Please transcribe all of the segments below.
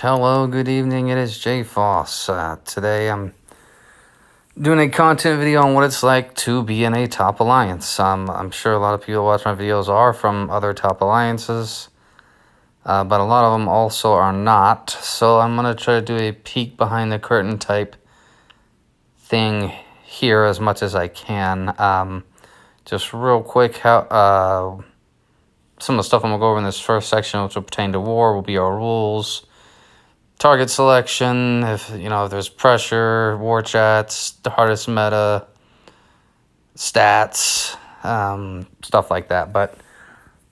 Hello, good evening. It is Jay Foss. Today I'm doing a content video on what it's like to be in a top alliance. I'm sure a lot of people watch my videos are from other top alliances, but a lot of them also are not. So I'm going to try to do a peek behind the curtain type thing here as much as I can. Just real quick, how some of the stuff I'm going to go over in this first section, which will pertain to war, will be our rules. Target selection, if there's pressure, war chats, the hardest meta, stats, stuff like that. But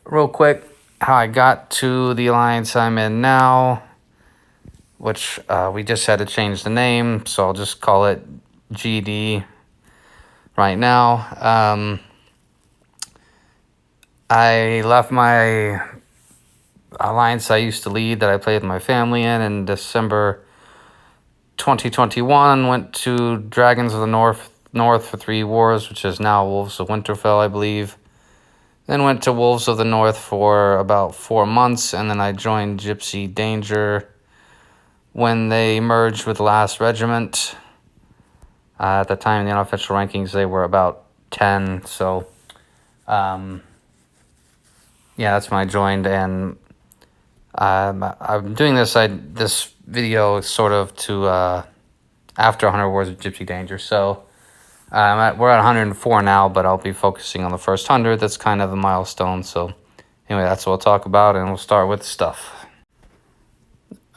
real quick, how I got to the alliance I'm in now, which we just had to change the name, so I'll just call it GD right now. I left my alliance I used to lead that I played with my family in December 2021. Went to Dragons of the North for 3 wars, which is now Wolves of Winterfell, I believe. Then went to Wolves of the North for about 4 months, and then I joined Gypsy Danger when they merged with Last Regiment. At the time in the unofficial rankings, they were about 10, so yeah, that's when I joined, and I'm doing this video is sort of to after 100 wars of Gypsy Danger. So we're at 104 now, but I'll be focusing on the first 100. That's kind of a milestone. So anyway, that's what we'll talk about, and we'll start with stuff.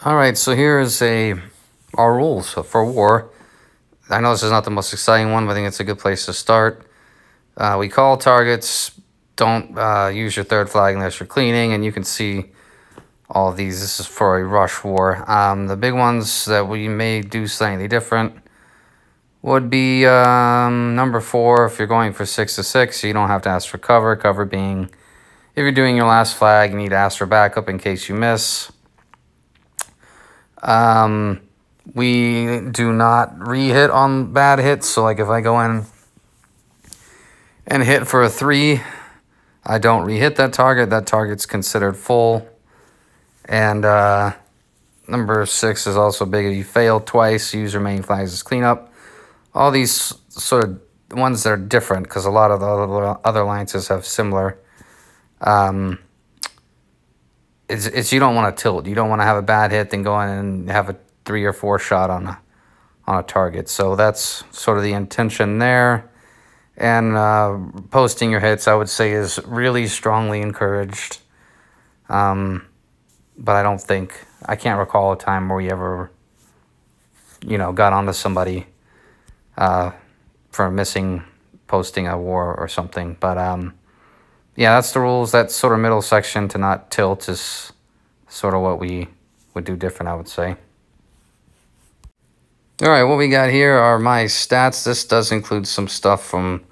All right, so here's our rules for war. I know this is not the most exciting one, but I think it's a good place to start. We call targets. Don't use your third flag unless you're cleaning, and you can see all of these. This is for a rush war. The big ones that we may do slightly different would be number 4. If you're going for 6 to 6, you don't have to ask for cover. Cover being, if you're doing your last flag, you need to ask for backup in case you miss. We do not re-hit on bad hits. So like if I go in and hit for a 3, I don't re-hit that target. That target's considered full. And number 6 is also big. If you fail twice, use your main flags as cleanup. All these sort of ones that are different, because a lot of the other alliances have similar. It's you don't want to tilt. You don't want to have a bad hit, then go in and have a 3 or 4 shot on a target. So that's sort of the intention there. And posting your hits, I would say, is really strongly encouraged. But I can't recall a time where we ever, got onto somebody for missing posting a war or something. But yeah, that's the rules. That sort of middle section to not tilt is sort of what we would do different, I would say. All right, what we got here are my stats. This does include some stuff from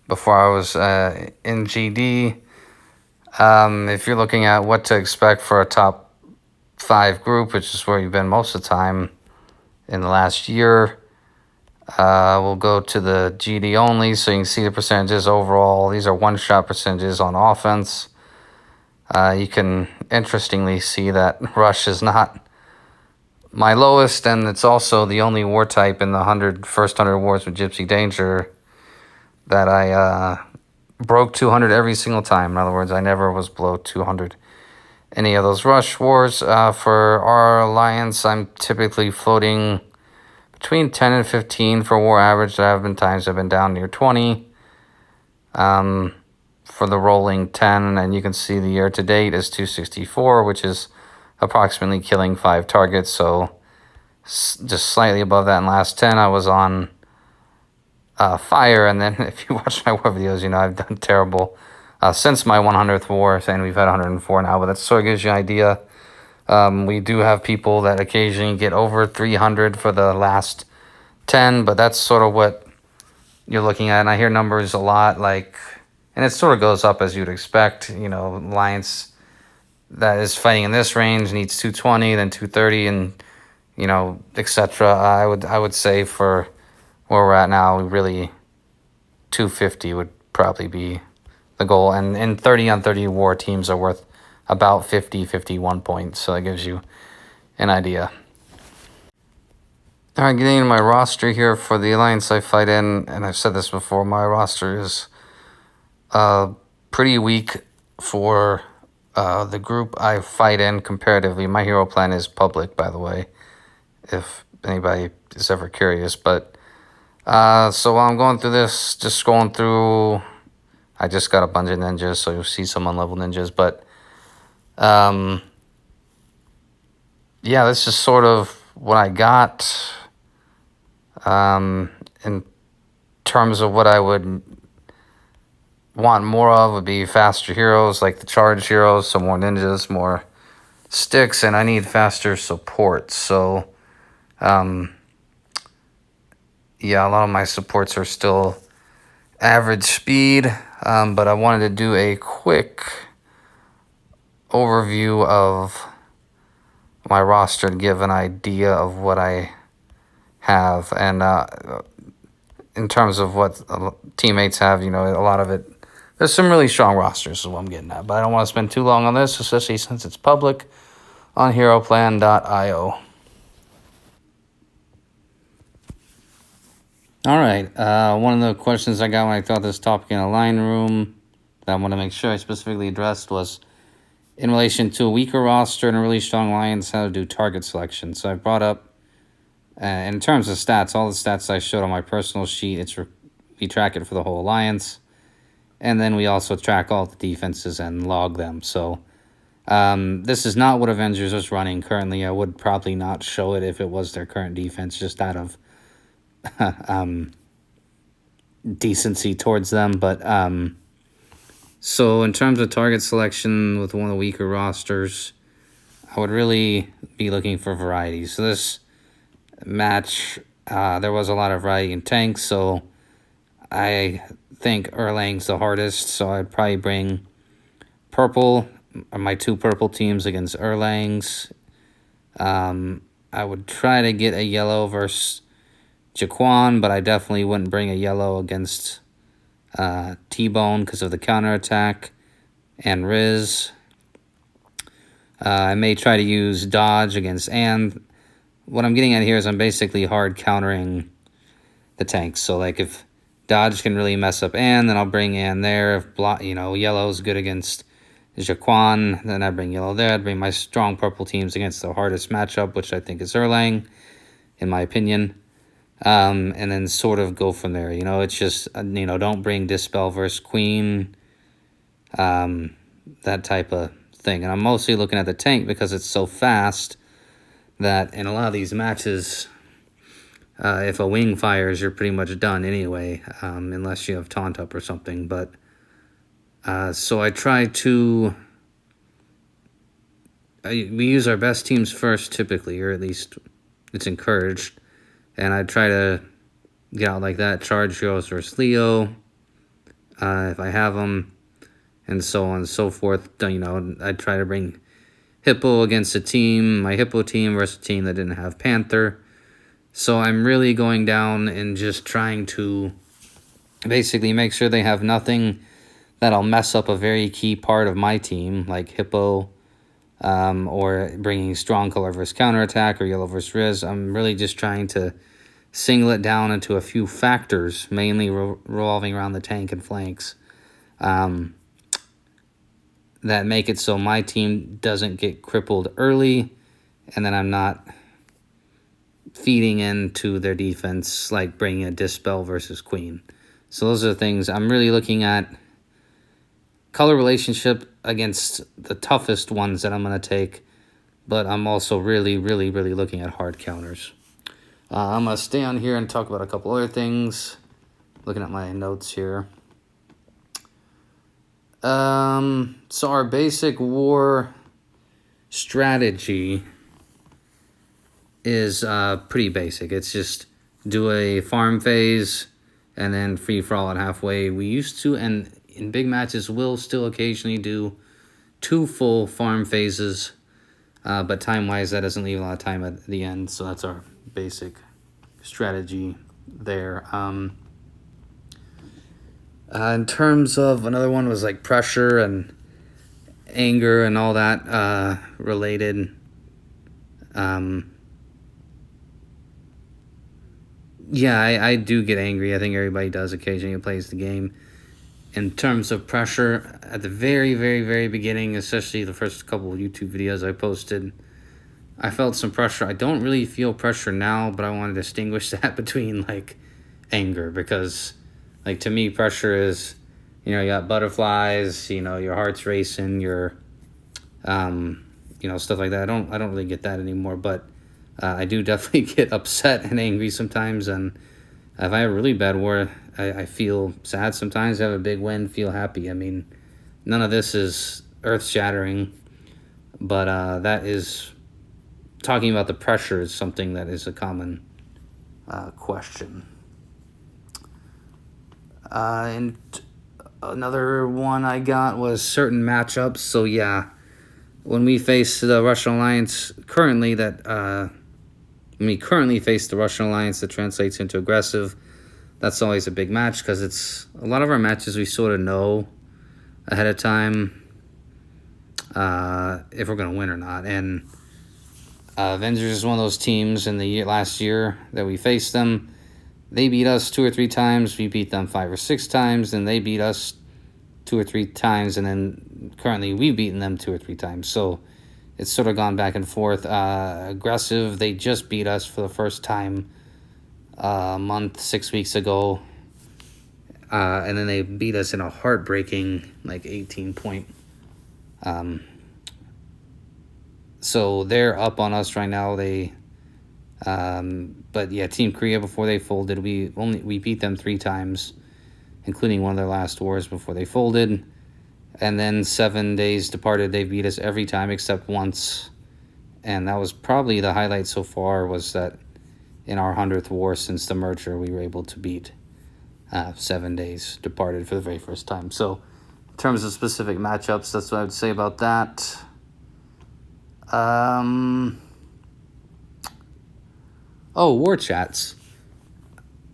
before I was in GD. If you're looking at what to expect for a top 5 group, which is where you've been most of the time in the last year, we'll go to the GD only, so you can see the percentages overall. These are one-shot percentages on offense. You can interestingly see that rush is not my lowest, and it's also the only war type in the first 100 wars with Gypsy Danger that I broke 200 every single time. In other words, I never was below 200 any of those rush wars. For our alliance, I'm typically floating between 10 and 15 for war average. There have been times I've been down near 20 for the rolling 10, and you can see the year to date is 264, which is approximately killing 5 targets. So just slightly above that in last 10. I was on fire, and then if you watch my war videos, I've done terrible since my 100th war, and we've had 104 now, but that sort of gives you an idea. We do have people that occasionally get over 300 for the last 10, but that's sort of what you're looking at. And I hear numbers a lot, and it sort of goes up as you'd expect. Alliance that is fighting in this range needs 220, then 230, and etc. I would say for where we're at now, really 250 would probably be the goal. And in 30 on 30 war, teams are worth about 50, 51 points. So that gives you an idea. All right, getting into my roster here for the alliance I fight in, and I've said this before, my roster is pretty weak for the group I fight in comparatively. My hero plan is public, by the way, if anybody is ever curious. But so while I'm going through this, just scrolling through, I just got a bunch of ninjas, so you'll see some unleveled ninjas. But yeah, that's just sort of what I got. In terms of what I would want more of would be faster heroes, like the charge heroes, some more ninjas, more sticks, and I need faster support. So, yeah, a lot of my supports are still average speed, but I wanted to do a quick overview of my roster to give an idea of what I have, and in terms of what teammates have, you know, a lot of it, there's some really strong rosters is what I'm getting at, but I don't want to spend too long on this, especially since it's public on HeroPlan.io. All right, one of the questions I got when I thought this topic in a line room that I want to make sure I specifically addressed was in relation to a weaker roster and a really strong alliance, how to do target selection. So I brought up, in terms of stats, all the stats I showed on my personal sheet, we track it for the whole alliance. And then we also track all the defenses and log them. So this is not what Avengers is running currently. I would probably not show it if it was their current defense, just out of decency towards them. But so in terms of target selection with one of the weaker rosters, I would really be looking for variety. So this match, there was a lot of variety in tanks, so I think Erlang's the hardest, so I'd probably bring purple, my two purple teams against Erlang's. I would try to get a yellow versus Jaquan, but I definitely wouldn't bring a yellow against T-Bone because of the counterattack and Riz. I may try to use dodge against and. What I'm getting at here is I'm basically hard countering the tanks. So like if dodge can really mess up Ann, then I'll bring Ann there. If yellow's good against Jaquan, then I bring yellow there. I'd bring my strong purple teams against the hardest matchup, which I think is Erlang, in my opinion. And then sort of go from there. You know, it's just, don't bring Dispel versus Queen, that type of thing. And I'm mostly looking at the tank because it's so fast that in a lot of these matches, if a wing fires, you're pretty much done anyway, unless you have taunt up or something. But so I try to... we use our best teams first, typically, or at least it's encouraged. And I try to get out like that. Charge heroes versus Leo, if I have them, and so on and so forth. I try to bring Hippo against my Hippo team versus a team that didn't have Panther. So I'm really going down and just trying to basically make sure they have nothing that'll mess up a very key part of my team, like Hippo, or bringing strong color versus counterattack or yellow versus Riz. I'm really just trying to single it down into a few factors, mainly revolving around the tank and flanks, that make it so my team doesn't get crippled early, and then I'm not feeding into their defense, like bringing a Dispel versus Queen. So those are the things I'm really looking at. Color relationship against the toughest ones that I'm going to take, but I'm also really, really, really looking at hard counters. I'm going to stay on here and talk about a couple other things. Looking at my notes here. So our basic war strategy is pretty basic. It's just do a farm phase and then free for all at halfway. We used to, and in big matches, will still occasionally do 2 full farm phases, but time-wise, that doesn't leave a lot of time at the end, so that's our basic strategy there. In terms of, another one was like pressure and anger and all that related. Um, yeah, I do get angry. I think everybody does occasionally who plays the game. In terms of pressure, at the very, very, very beginning, especially the first couple of YouTube videos I posted, I felt some pressure. I don't really feel pressure now, but I want to distinguish that between like anger, because like to me pressure is, you got butterflies, your heart's racing, um stuff like that. I don't really get that anymore, but I do definitely get upset and angry sometimes. And if I have a really bad war, I feel sad sometimes. I have a big win, feel happy. I mean, none of this is earth shattering, but that is talking about the pressure is something that is a common question. And another one I got was certain matchups. So yeah, when we face the Russian alliance currently, when we currently face the Russian alliance, that translates into aggressive. That's always a big match because it's a lot of our matches we sort of know ahead of time if we're gonna win or not. And Avengers is one of those teams in the last year that we faced them. They beat us 2 or 3 times. We beat them 5 or 6 times. And they beat us 2 or 3 times. And then currently we've beaten them 2 or 3 times. So it's sort of gone back and forth. Aggressive, they just beat us for the first time a month, 6 weeks ago. And then they beat us in a heartbreaking, 18-point. So they're up on us right now. But yeah, Team Korea, before they folded, we beat them 3 times, including one of their last wars before they folded. And then 7 days departed, they beat us every time except once. And that was probably the highlight so far, was that in our 100th war since the merger, we were able to beat 7 days departed for the very first time. So in terms of specific matchups, that's what I would say about that. War chats.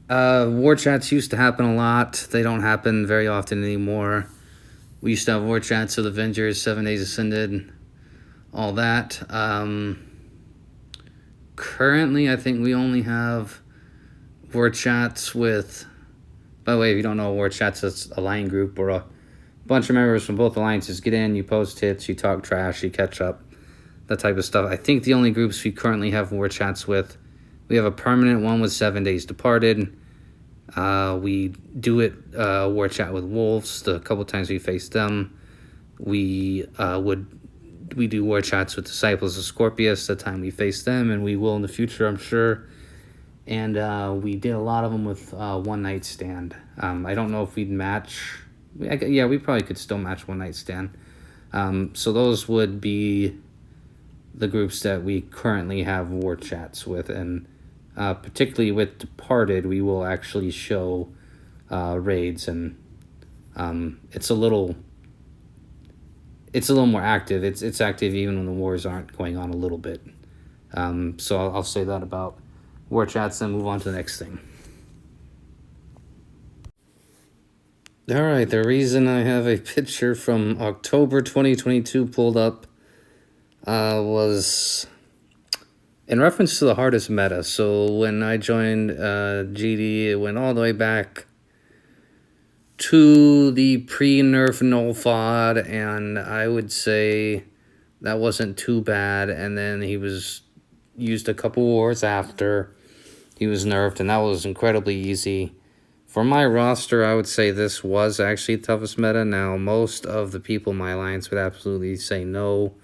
War chats used to happen a lot. They don't happen very often anymore. We used to have war chats with Avengers, 7 Days Ascended, all that. Currently, I think we only have war chats with... By the way, if you don't know, war chats is a line group where a bunch of members from both alliances get in, you post hits, you talk trash, you catch up, that type of stuff. I think the only groups we currently have war chats with, we have a permanent one with 7 Days Departed. We do it war chat with Wolves the couple times we faced them. We do war chats with Disciples of Scorpius the time we faced them, and we will in the future, I'm sure. And we did a lot of them with One Night Stand. I don't know if we'd match. Yeah, we probably could still match One Night Stand. So those would be the groups that we currently have war chats with. And particularly with Departed, we will actually show raids, and it's a little more active. It's active even when the wars aren't going on a little bit. So I'll say that about war chats and move on to the next thing. All right, the reason I have a picture from October 2022 pulled up was in reference to the hardest meta. So when I joined GD, it went all the way back to the pre-nerf null FOD, and I would say that wasn't too bad. And then he was used a couple wars after he was nerfed, and that was incredibly easy. For my roster, I would say this was actually the toughest meta. Now, most of the people in my alliance would absolutely say no.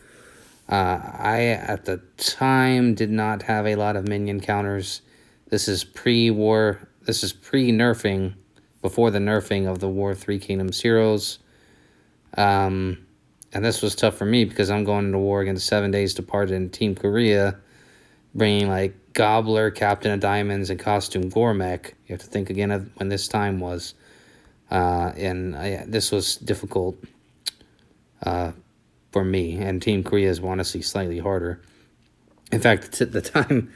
I, at the time, did not have a lot of minion counters. This is pre-war. This is pre-nerfing, before the nerfing of the War 3 Kingdoms heroes. And this was tough for me because I'm going into war against 7 Days Departed in Team Korea, bringing like Gobbler, Captain of Diamonds, and Costume Gormek. You have to think again of when this time was. This was difficult for me, and Team Korea is honestly slightly harder. In fact, at the time,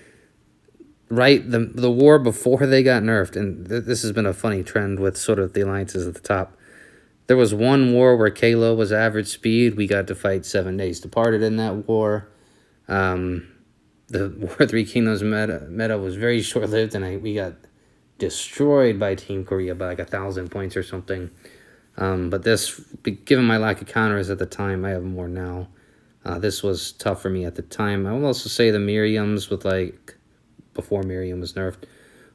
right, the war before they got nerfed, and this has been a funny trend with sort of the alliances at the top. There was one war where Kalo was average speed. We got to fight 7 Days Departed in that war. the War Three Kingdoms meta was very short lived, and we got destroyed by Team Korea by like 1,000 points or something. But this, given my lack of counters at the time, I have more now. This was tough for me at the time. I will also say the Miriams with like, before Miriam was nerfed,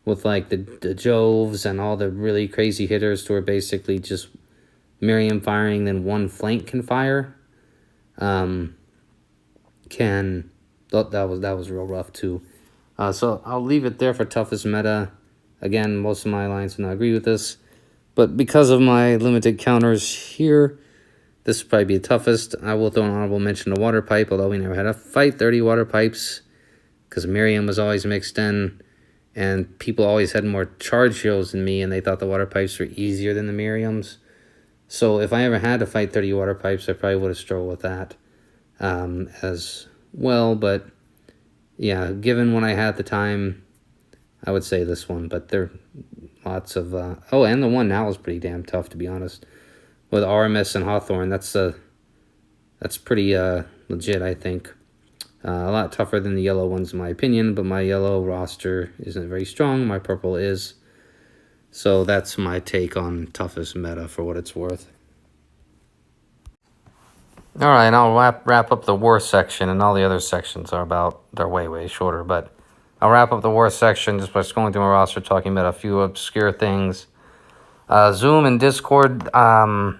with like the Joves and all the really crazy hitters who are basically just Miriam firing, then one flank can fire. That was real rough too. So I'll leave it there for toughest meta. Again, most of my alliance do not agree with this, but because of my limited counters here, this would probably be the toughest. I will throw an honorable mention to Water Pipe, although we never had a fight 30 Water Pipes, because Miriam was always mixed in, and people always had more charge heroes than me, and they thought the Water Pipes were easier than the Miriams. So if I ever had to fight 30 Water Pipes, I probably would have struggled with that as well. But yeah, given what I had at the time, I would say this one. But there are lots of... oh, and the one now is pretty damn tough, to be honest. With Aramis and Hawthorne, that's pretty legit, I think. A lot tougher than the yellow ones, in my opinion, but my yellow roster isn't very strong. My purple is. So that's my take on toughest meta, for what it's worth. All right, I'll wrap up the war section, and all the other sections they're way shorter, but I'll wrap up the war section just by going through my roster, talking about a few obscure things. Zoom and Discord, I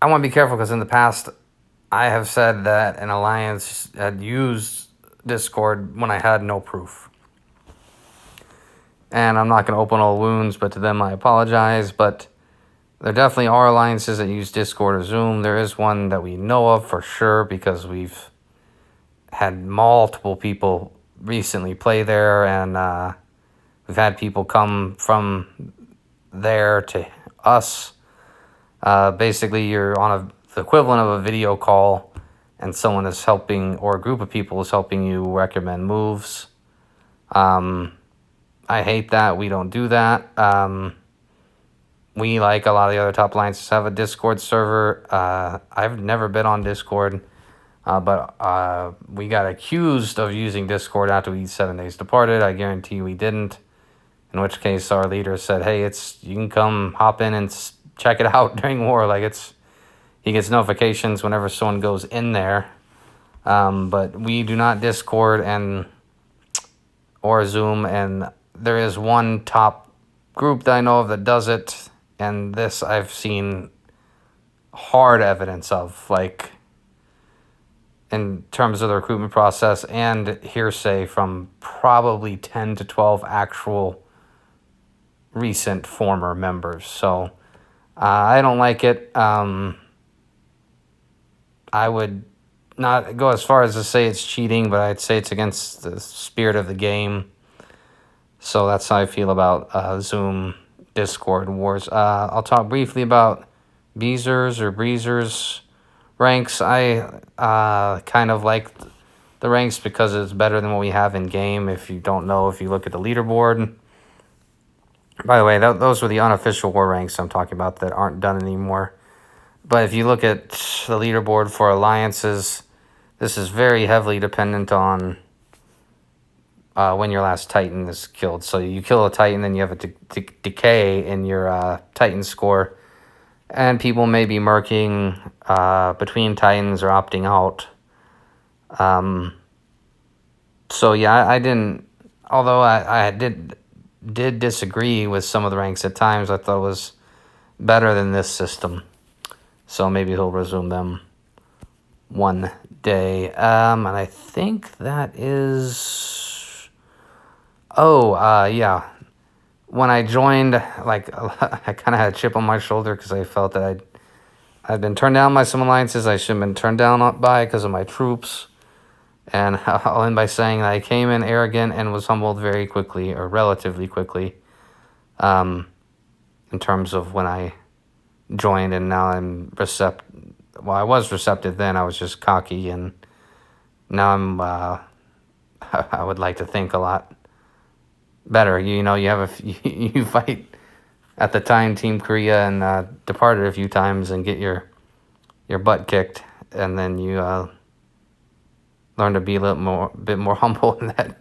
want to be careful, because in the past, I have said that an alliance had used Discord when I had no proof. And I'm not going to open all wounds, but to them I apologize. But there definitely are alliances that use Discord or Zoom. There is one that we know of for sure, because we've had multiple people recently play there, and we've had people come from there to us. Basically, you're on the equivalent of a video call, and someone is helping, or a group of people is helping you recommend moves. I hate that. We don't do that. We, like a lot of the other top alliances, have a Discord server. I've never been on Discord, but we got accused of using Discord after we 7 Days Departed. I guarantee we didn't. In which case, our leader said, "Hey, you can come hop in and check it out during war." Like, he gets notifications whenever someone goes in there. But we do not Discord or Zoom, and there is one top group that I know of that does it, and this I've seen hard evidence of, like, in terms of the recruitment process, and hearsay from probably 10 to 12 actual recent former members. So I don't like it. I would not go as far as to say it's cheating, but I'd say it's against the spirit of the game. So that's how I feel about Zoom, Discord wars. I'll talk briefly about Beezers or Breezers ranks. I kind of like the ranks because it's better than what we have in game. If you don't know, if you look at the leaderboard. By the way, those were the unofficial war ranks I'm talking about that aren't done anymore. But if you look at the leaderboard for alliances, this is very heavily dependent on when your last Titan is killed. So you kill a Titan, then you have a decay in your Titan score. And people may be murking between Titans or opting out. So yeah, I didn't... Although I did disagree with some of the ranks at times, I thought it was better than this system. So maybe he'll resume them one day. And I think that is... yeah. When I joined, like, I kind of had a chip on my shoulder because I felt that I'd been turned down by some alliances I shouldn't have been turned down by because of my troops. And I'll end by saying that I came in arrogant and was humbled very quickly, or relatively quickly, in terms of when I joined, and now I'm receptive. Well, I was receptive then, I was just cocky, and now I'm, I would like to think a lot better. You know, you fight, at the time, Team Korea, and departed a few times and get your butt kicked. and then you learn to be a bit more humble in that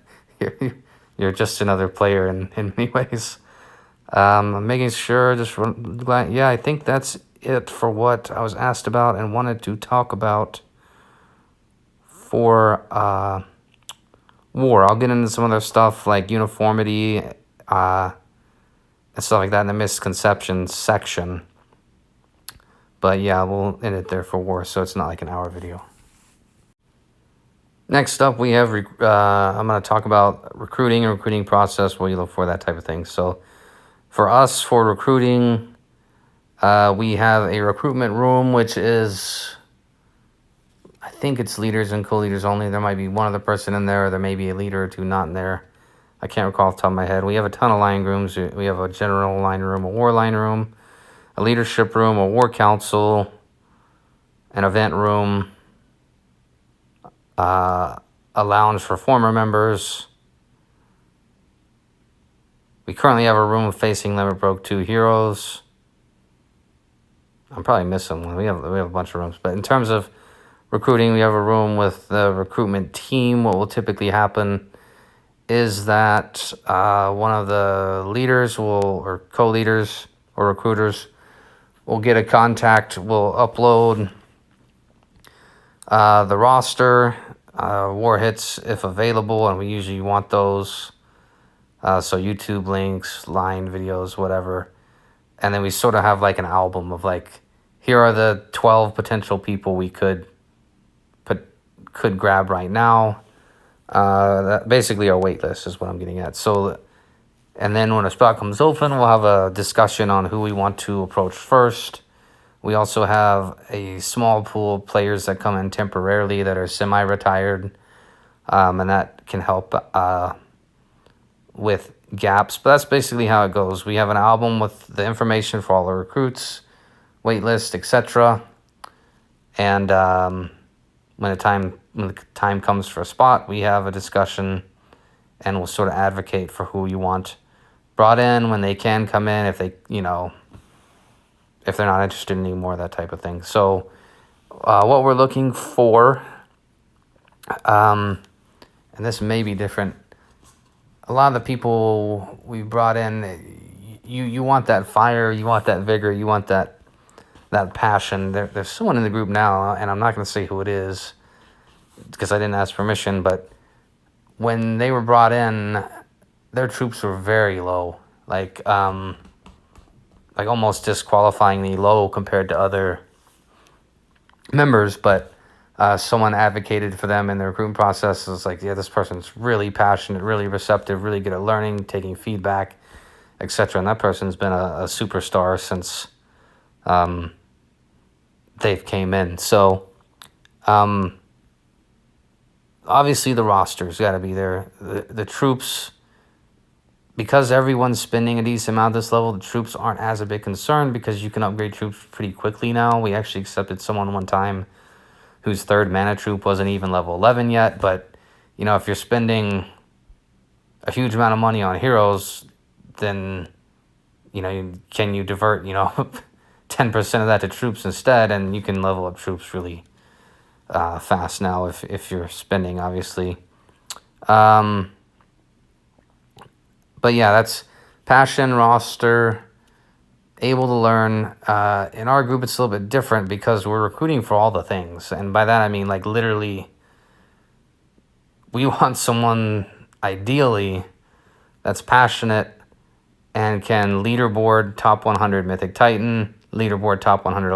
you're just another player in many ways. I'm making sure, glad, yeah, I think that's it for what I was asked about and wanted to talk about for war. I'll get into some other stuff like uniformity and stuff like that in the misconceptions section. But yeah, we'll end it there for war, so it's not like an hour video. Next up, we have, I'm going to talk about recruiting and recruiting process, what you look for, that type of thing. So for us, for recruiting, we have a recruitment room, which is, I think it's leaders and co-leaders only. There might be one other person in there, or there may be a leader or two not in there. I can't recall off the top of my head. We have a ton of line rooms. We have a general line room, a war line room, a leadership room, a war council, an event room, a lounge for former members. We currently have a room facing Limit Broke 2 Heroes. I'm probably missing one. We have a bunch of rooms. But in terms of recruiting, we have a room with the recruitment team. What will typically happen is that one of the leaders or co-leaders or recruiters will get a contact, will upload the roster, war hits if available, and we usually want those. So YouTube links, line videos, whatever. And then we sort of have like an album of like, here are the 12 potential people we could grab right now. That basically our wait list is what I'm getting at. So, and then when a spot comes open, we'll have a discussion on who we want to approach first. We also have a small pool of players that come in temporarily that are semi-retired, and that can help with gaps. But that's basically how it goes. We have an album with the information for all the recruits, wait list, etc. And when the time comes for a spot, we have a discussion and we'll sort of advocate for who you want brought in when they can come in, if they, if they're not interested anymore, that type of thing. So what we're looking for, and this may be different, a lot of the people we brought in, you want that fire, you want that vigor, you want that passion. There's someone in the group now, and I'm not going to say who it is because I didn't ask permission, but when they were brought in, their troops were very low, like almost disqualifyingly low compared to other members. But someone advocated for them in the recruitment process. It was like, yeah, this person's really passionate, really receptive, really good at learning, taking feedback, etc. And that person's been a superstar since they've came in. So obviously the roster's got to be there. The troops, because everyone's spending a decent amount at this level, the troops aren't as a big concern because you can upgrade troops pretty quickly now. We actually accepted someone one time whose third mana troop wasn't even level 11 yet. But, if you're spending a huge amount of money on heroes, then, can you divert, 10% of that to troops instead, and you can level up troops really fast now if you're spending, obviously. But yeah, that's passion, roster, able to learn. In our group, it's a little bit different because we're recruiting for all the things. And by that, I mean, like, literally, we want someone, ideally, that's passionate and can leaderboard top 100 Mythic Titan, leaderboard top 100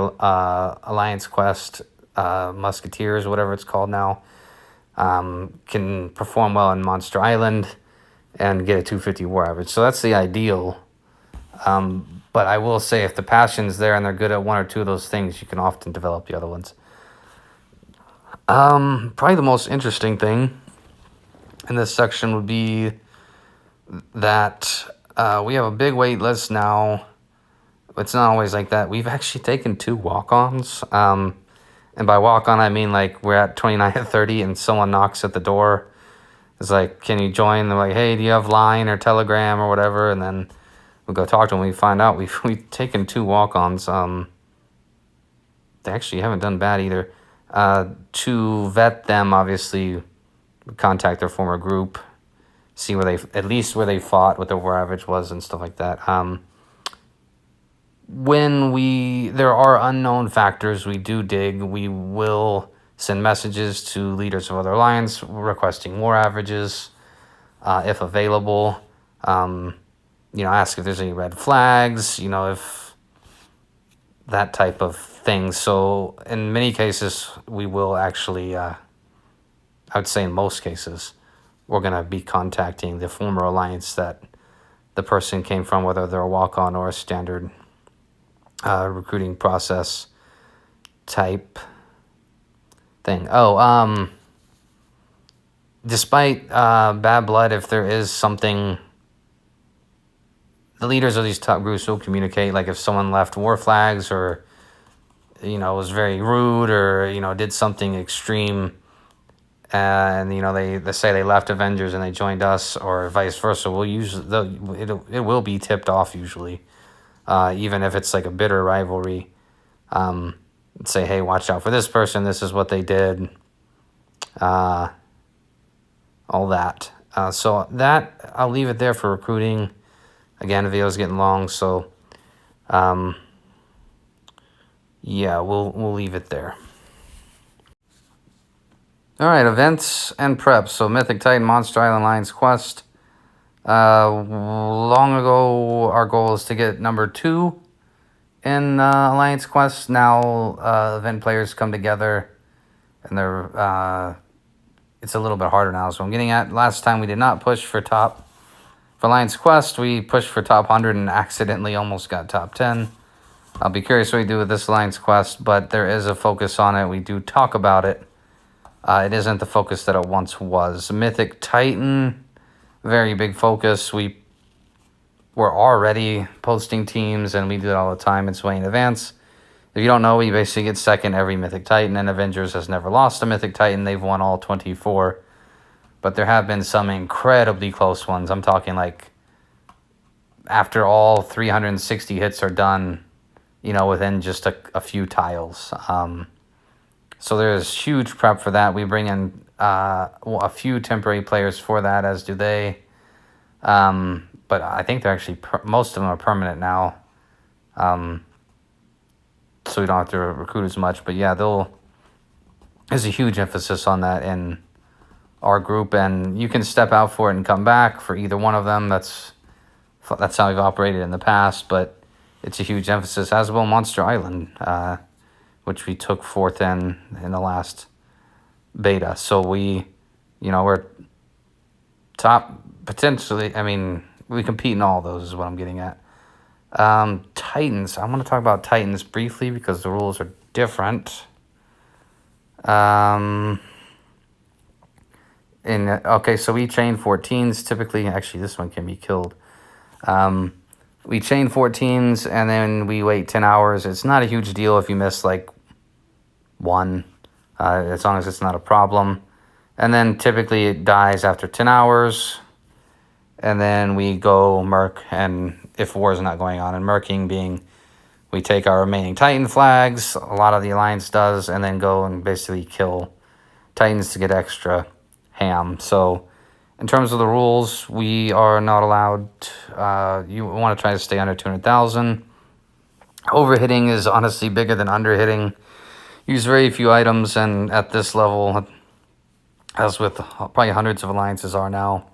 Alliance Quest, Musketeers, whatever it's called now, can perform well in Monster Island, and get a 250 war average. So that's the ideal. But I will say, if the passion's there and they're good at one or two of those things, you can often develop the other ones. Probably the most interesting thing in this section would be that we have a big wait list now. It's not always like that. We've actually taken 2 walk-ons. And by walk-on, I mean, like, we're at 29 at 30 and someone knocks at the door. It's like, can you join? They're like, hey, do you have Line or Telegram or whatever? And then we go talk to them. We find out we've taken 2 walk-ons. They actually haven't done bad either. To vet them, obviously, contact their former group, see where they, at least where they fought, what their war average was, and stuff like that. When there are unknown factors, we do dig. We will send messages to leaders of other alliance requesting war averages, if available. Ask if there's any red flags, if that type of thing. So in many cases, we will actually, I would say in most cases, we're going to be contacting the former alliance that the person came from, whether they're a walk-on or a standard recruiting process type thing. Despite bad blood, if there is something, the leaders of these top groups will communicate. Like if someone left war flags or, was very rude or, did something extreme, and, they say they left Avengers and they joined us, or vice versa, it will be tipped off usually. Even if it's like a bitter rivalry, say, hey, watch out for this person. This is what they did. All that. So that, I'll leave it there for recruiting. Again, the video's getting long, so yeah, we'll leave it there. All right, events and preps. So Mythic Titan, Monster Island, Lions Quest. Long ago, our goal is to get number 2 in Alliance Quest. Now, event players come together, and it's a little bit harder now. So I'm getting at, last time we did not push for top. For Alliance Quest, we pushed for top 100 and accidentally almost got top 10. I'll be curious what we do with this Alliance Quest, but there is a focus on it. We do talk about it. It isn't the focus that it once was. Mythic Titan, very big focus. We were already posting teams, and we do it all the time. It's way in advance. If you don't know, we basically get second every Mythic Titan, and Avengers has never lost a Mythic Titan. They've won all 24. But there have been some incredibly close ones. I'm talking like after all 360 hits are done, within just a few tiles. So there's huge prep for that. We bring in a few temporary players for that, as do they. But I think they're actually, most of them are permanent now. So we don't have to recruit as much. But yeah, there's a huge emphasis on that in our group. And you can step out for it and come back for either one of them. That's how we've operated in the past. But it's a huge emphasis, as well Monster Island, which we took 4th in the last beta. So we're top, potentially. I mean, we compete in all those is what I'm getting at. Titans. I'm going to talk about Titans briefly because the rules are different. Okay, so we chain 14s. Typically, actually, this one can be killed. We chain 14s, and then we wait 10 hours. It's not a huge deal if you miss, like, one, as long as it's not a problem. And then typically it dies after 10 hours. And then we go merc, and if war is not going on, and merking being we take our remaining Titan flags, a lot of the Alliance does, and then go and basically kill Titans to get extra ham. So in terms of the rules, we are not allowed, you want to try to stay under 200,000. Overhitting is honestly bigger than underhitting. Use very few items, and at this level, as with probably hundreds of alliances are now,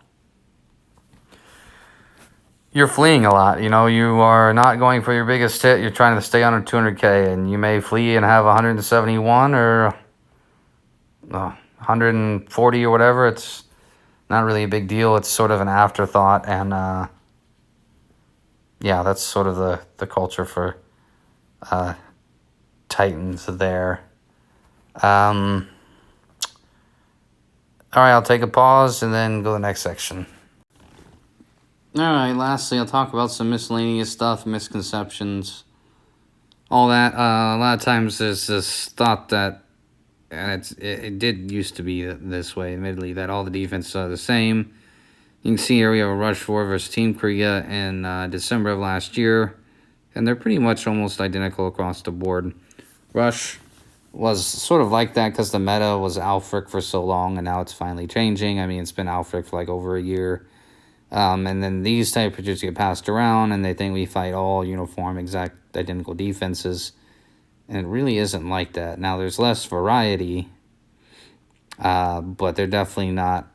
you're fleeing a lot. You are not going for your biggest hit. You're trying to stay under 200K, and you may flee and have 171 or 140 or whatever. It's not really a big deal. It's sort of an afterthought, and yeah, that's sort of the culture for Titans there. All right, I'll take a pause and then go to the next section. All right, lastly, I'll talk about some miscellaneous stuff, misconceptions, all that. A lot of times there's this thought that, and it did used to be this way, admittedly, that all the defenses are the same. You can see here we have a Rush 4 versus Team Korea in December of last year, and they're pretty much almost identical across the board. Rush was sort of like that because the meta was Alfric for so long, and now it's finally changing. I mean, it's been Alfric for like over a year. And then these temperatures get passed around, and they think we fight all uniform, exact, identical defenses. And it really isn't like that. Now, there's less variety, but they're definitely not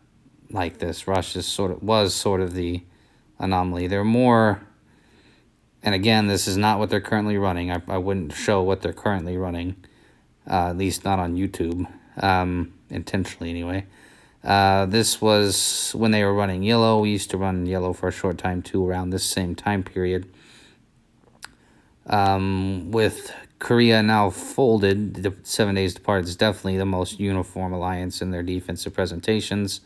like this. Rush was sort of the anomaly. They're more, and again, this is not what they're currently running. I wouldn't show what they're currently running, at least not on YouTube, intentionally anyway. This was when they were running yellow. We used to run yellow for a short time too, around this same time period. With Korea now folded, the 7 Days Apart is definitely the most uniform alliance in their defensive presentations.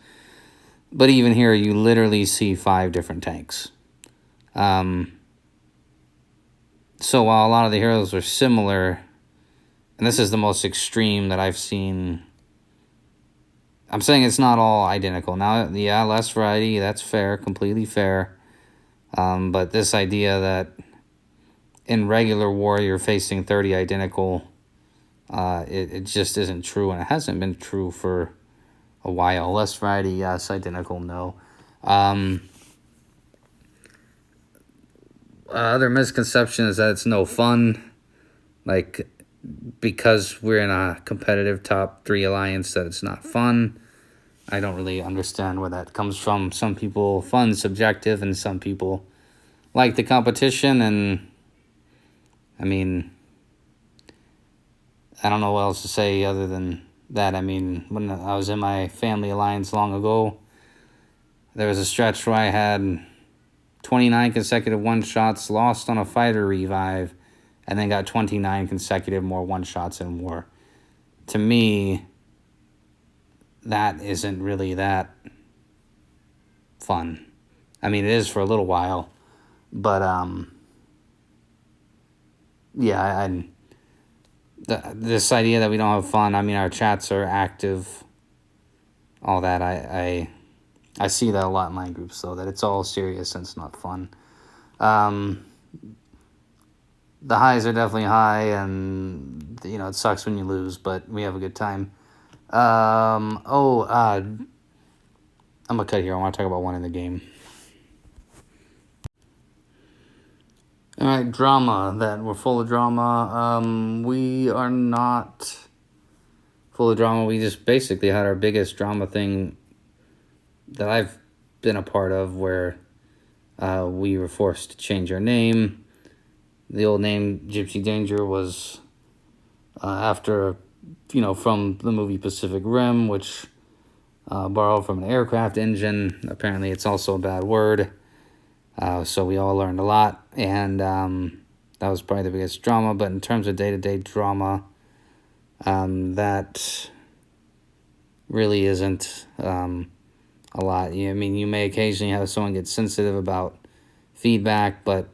But even here, you literally see 5 different tanks. So while a lot of the heroes are similar, and this is the most extreme that I've seen, I'm saying it's not all identical. Now, yeah, less variety, that's fair, completely fair. But this idea that in regular war you're facing 30 identical, it just isn't true, and it hasn't been true for a while. Less variety, yes. Identical, no. Other misconception is that it's no fun. Like, because we're in a competitive top 3 alliance, that it's not fun. I don't really understand where that comes from. Some people, fun's subjective, and some people like the competition, and I mean, I don't know what else to say other than that. I mean, when I was in my family alliance long ago, there was a stretch where I had 29 consecutive one-shots, lost on a fighter revive, and then got 29 consecutive more one-shots in war. To me, that isn't really that fun. I mean, it is for a little while, but yeah, this idea that we don't have fun. I mean, our chats are active, all that. I see that a lot in line groups, though, that it's all serious and it's not fun. The highs are definitely high, and it sucks when you lose, but we have a good time. I'm gonna cut here. I want to talk about one in the game. All right, drama. That we're full of drama. We are not full of drama. We just basically had our biggest drama thing that I've been a part of, where we were forced to change our name. The old name Gypsy Danger was after, from the movie Pacific Rim, which borrowed from an aircraft engine. Apparently, it's also a bad word. So we all learned a lot, and that was probably the biggest drama. But in terms of day-to-day drama, that really isn't a lot. I mean, you may occasionally have someone get sensitive about feedback, but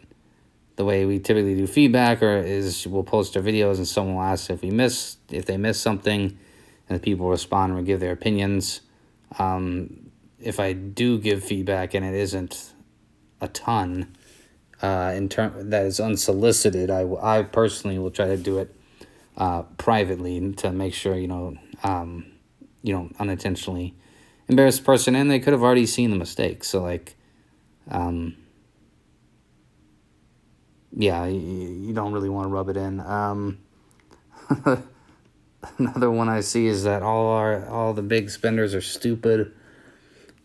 the way we typically do feedback is we'll post our videos and someone will ask if they miss something, and the people respond and give their opinions. If I do give feedback and it isn't a ton, that is unsolicited, I personally will try to do it privately to make sure you don't unintentionally embarrass the person, and they could have already seen the mistake. So yeah, you don't really want to rub it in. Another one I see is that all the big spenders are stupid,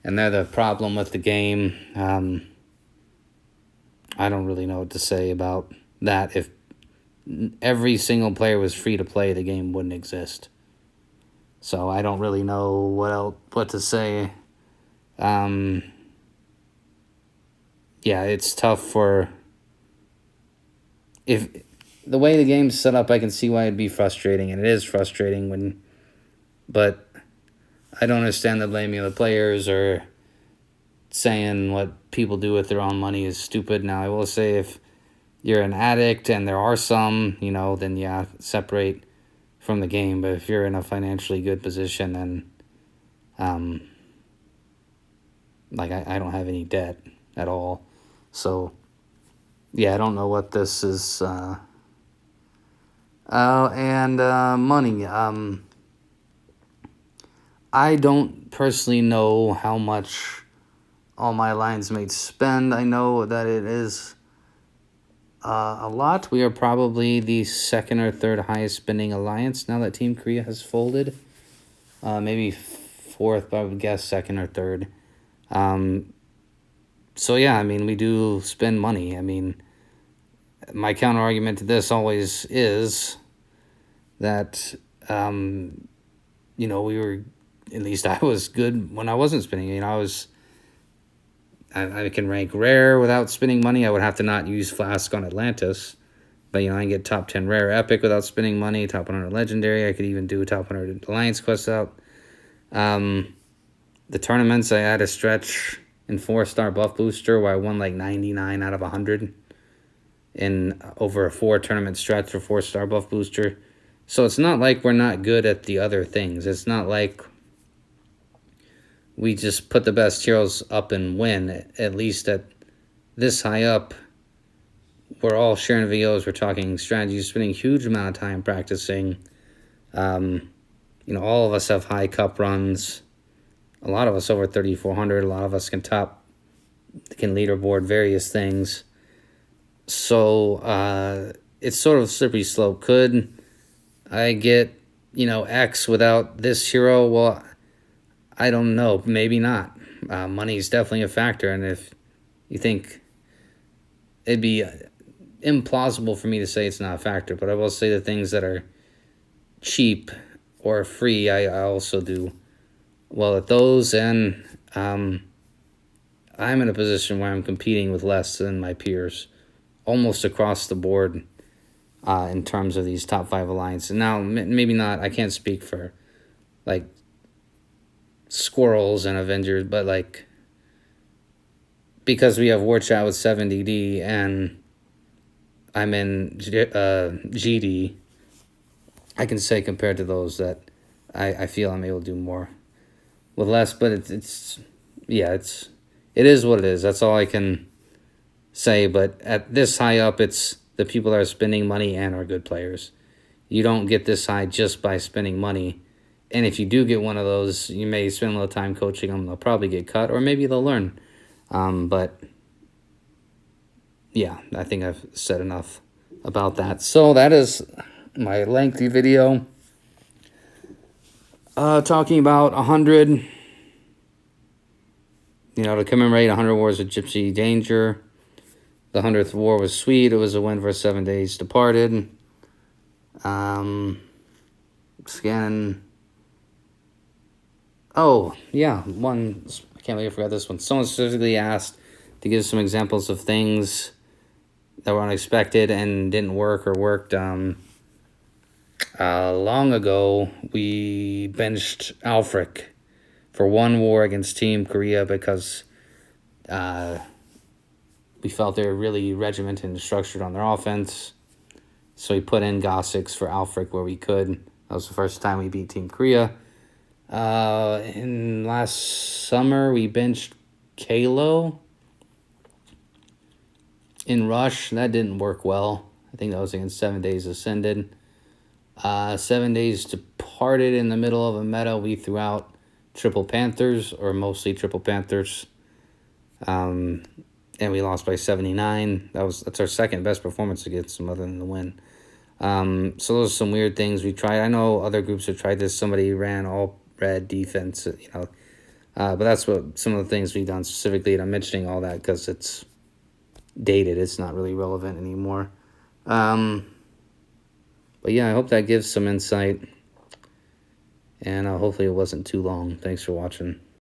and they're the problem with the game. I don't really know what to say about that. If every single player was free to play, the game wouldn't exist. So I don't really know what to say. Yeah, it's tough for... If the way the game's set up, I can see why it'd be frustrating, and it is frustrating but I don't understand the blaming of the players or saying what people do with their own money is stupid. Now, I will say, if you're an addict, and there are some, then yeah, separate from the game. But if you're in a financially good position, then I don't have any debt at all. So yeah, I don't know what this is. And money. I don't personally know how much all my alliance mates spend. I know that it is a lot. We are probably the second or third highest spending alliance now that Team Korea has folded. Maybe fourth, but I would guess second or third. So yeah, I mean, we do spend money. I mean, my counter argument to this always is that, we were, at least I was good when I wasn't spending. I can rank rare without spending money. I would have to not use Flask on Atlantis. But, I can get top 10 rare epic without spending money, top 100 legendary. I could even do a top 100 alliance quest out. The tournaments, I had a stretch in 4-star buff booster where I won like 99 out of 100 in over a 4-tournament stretch for 4-star buff booster. So it's not like we're not good at the other things. It's not like we just put the best heroes up and win. At least at this high up, we're all sharing videos. We're talking strategies, spending a huge amount of time practicing. All of us have high cup runs. A lot of us over 3,400. A lot of us can leaderboard various things. So it's sort of a slippery slope. Could I get, X without this hero? Well, I don't know. Maybe not. Money is definitely a factor. And if you think it'd be implausible for me to say it's not a factor, but I will say the things that are cheap or free, I also do well at those. And I'm in a position where I'm competing with less than my peers almost across the board in terms of these top 5 alliances. Now, maybe not, I can't speak for like Squirrels and Avengers, but like because we have War Chat with 7DD and I'm in GD, I can say compared to those that I feel I'm able to do more with less, but it is what it is. That's all I can say. But at this high up, it's the people that are spending money and are good players. You don't get this high just by spending money. And if you do get one of those, you may spend a little time coaching them. They'll probably get cut, or maybe they'll learn. But yeah, I think I've said enough about that. So that is my lengthy video talking about 100, to commemorate 100 wars of Gypsy Danger. The 100th war was sweet. It was a win for 7 days departed. Scanning. Oh, yeah, one, I can't believe I forgot this one. Someone specifically asked to give some examples of things that were unexpected and didn't work or worked. Long ago, we benched Alfric for one war against Team Korea because we felt they were really regimented and structured on their offense. So we put in Gossix for Alfric where we could. That was the first time we beat Team Korea. In last summer, we benched Kalo in Rush. That didn't work well. I think that was against 7 Days Ascended. 7 Days Departed in the middle of a meta. We threw out Triple Panthers, or mostly Triple Panthers. And we lost by 79. That's our second best performance against them other than the win. So those are some weird things we tried. I know other groups have tried this. Somebody ran all red defense, but that's what some of the things we've done specifically. And I'm mentioning all that because it's dated. It's not really relevant anymore. But yeah, I hope that gives some insight. And hopefully it wasn't too long. Thanks for watching.